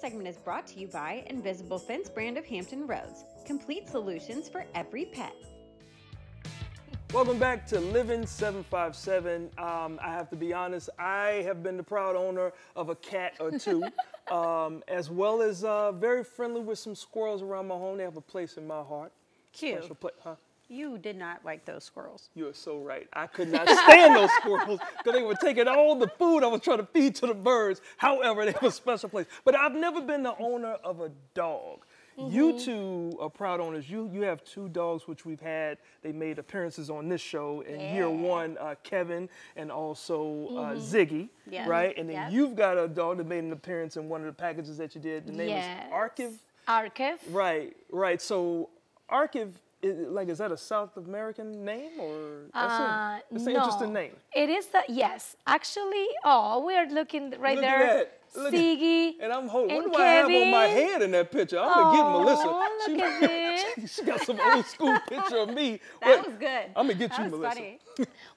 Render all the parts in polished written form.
segment is brought to you by Invisible Fence brand of Hampton Roads. Complete solutions for every pet. Welcome back to Living 757. I have to be honest, I have been the proud owner of a cat or two, as well as very friendly with some squirrels around my home. They have a place in my heart. Q, Special place, huh? you did not like those squirrels. You are so right. I could not stand those squirrels because they were taking all the food I was trying to feed to the birds. However, they have a special place. But I've never been the owner of a dog. You two are proud owners. You have two dogs, which we've had. They made appearances on this show in year one, Kevin and also Ziggy, right? And then you've got a dog that made an appearance in one of the packages that you did. The name is Archive. Archive. Right. So Archive, is that a South American name or it's an interesting name? It is yes. Actually, we are looking right Look there. At that. Ziggy and I'm holding. What do Kevin. I have on my head in that picture? I'm gonna get Melissa. Look at this. She got some old school picture of me. That was good. I'm gonna get you, was Melissa. Funny.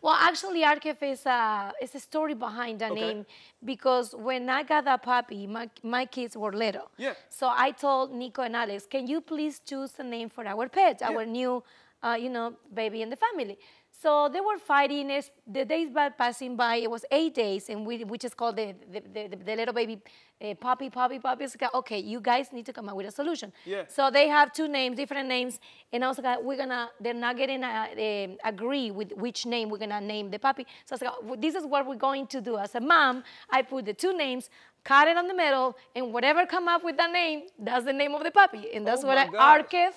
Well, actually, Archive is a story behind the name because when I got that puppy, my kids were little. Yeah. So I told Nico and Alex, can you please choose a name for our pet, our new, baby in the family? So they were fighting. The days passing by, it was 8 days, and we just called the little baby puppy. It's like, okay, you guys need to come up with a solution. Yeah. So they have two names, different names, and I was like, they're not getting agree with which name we're gonna name the puppy. So I was like, well, this is what we're going to do. As a mom, I put the two names, cut it on the middle, and whatever come up with that name, that's the name of the puppy, and that's Archive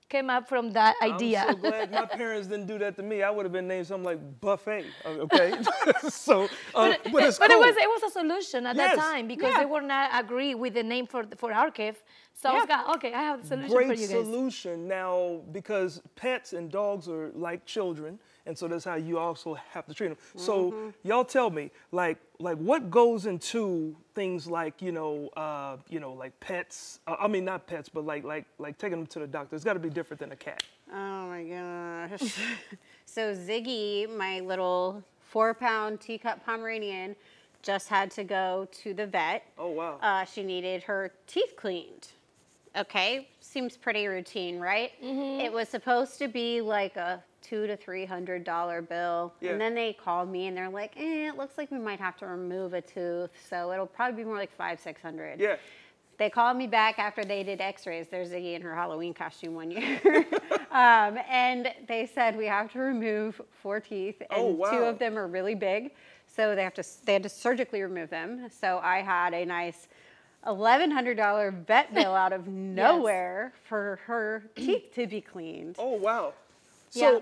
came up from that idea. I'm so glad my parents didn't do that to me. I would have been named something like Buffet. Okay, so but it's cool. it was a solution at that time because they were not agree with the name for Archive. So I was like, okay, I have the solution for you guys. Great solution. Now, because pets and dogs are like children, and so that's how you also have to treat them. So y'all tell me, like what goes into things like like pets. I mean, not pets, but like taking them to the doctor. It's got to be different than a cat. Oh my gosh. So Ziggy, my little 4-pound teacup Pomeranian, just had to go to the vet. Oh wow. She needed her teeth cleaned. Okay, seems pretty routine, right? It was supposed to be like a $200 to $300 bill, and then they called me and they're like, it looks like we might have to remove a tooth, so it'll probably be more like $500 to $600. Yeah. They called me back after they did x-rays. There's Ziggy in her Halloween costume one year. And they said we have to remove 4 teeth, and 2 of them are really big, so they had to surgically remove them. So I had a nice $1,100 vet bill out of nowhere for her teeth to be cleaned. Oh wow. So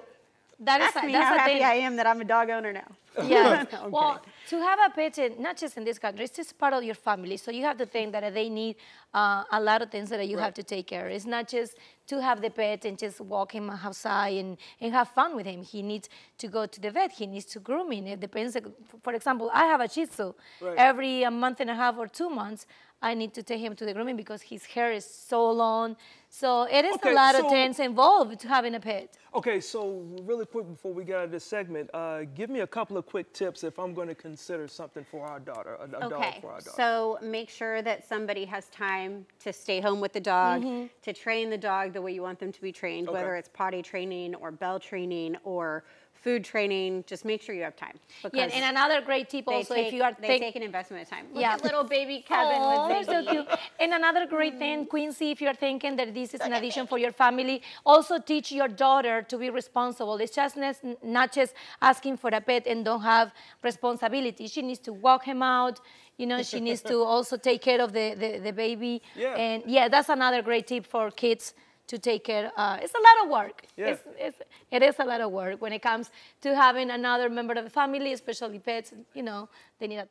that's how happy I am that I'm a dog owner now. Yeah. Well, to have a pet, not just in this country, it's just part of your family. So you have to think that they need a lot of things that you have to take care of. It's not just to have the pet and just walk him outside and have fun with him. He needs to go to the vet. He needs to groom him. It depends. For example, I have a Shih Tzu. Every month and a half or 2 months, I need to take him to the grooming because his hair is so long. So it is a lot of things involved to having a pet. Okay, so really quick before we get out of this segment, give me a couple of quick tips if I'm going to consider something for our daughter, a dog for our daughter. So make sure that somebody has time to stay home with the dog, to train the dog the way you want them to be trained, whether it's potty training or bell training or food training. Just make sure you have time. And another great tip also, if you are they take an investment of time. Look at little baby Kevin with Ziggy. So cute. And another great thing, Quincy, if you're thinking that this is an addition for your family, also teach your daughter to be responsible. It's just not just asking for a pet and don't have responsibility. She needs to walk him out. She needs to also take care of the baby. Yeah. And that's another great tip for kids to take care. It's a lot of work. Yeah. It is a lot of work when it comes to having another member of the family, especially pets. They need a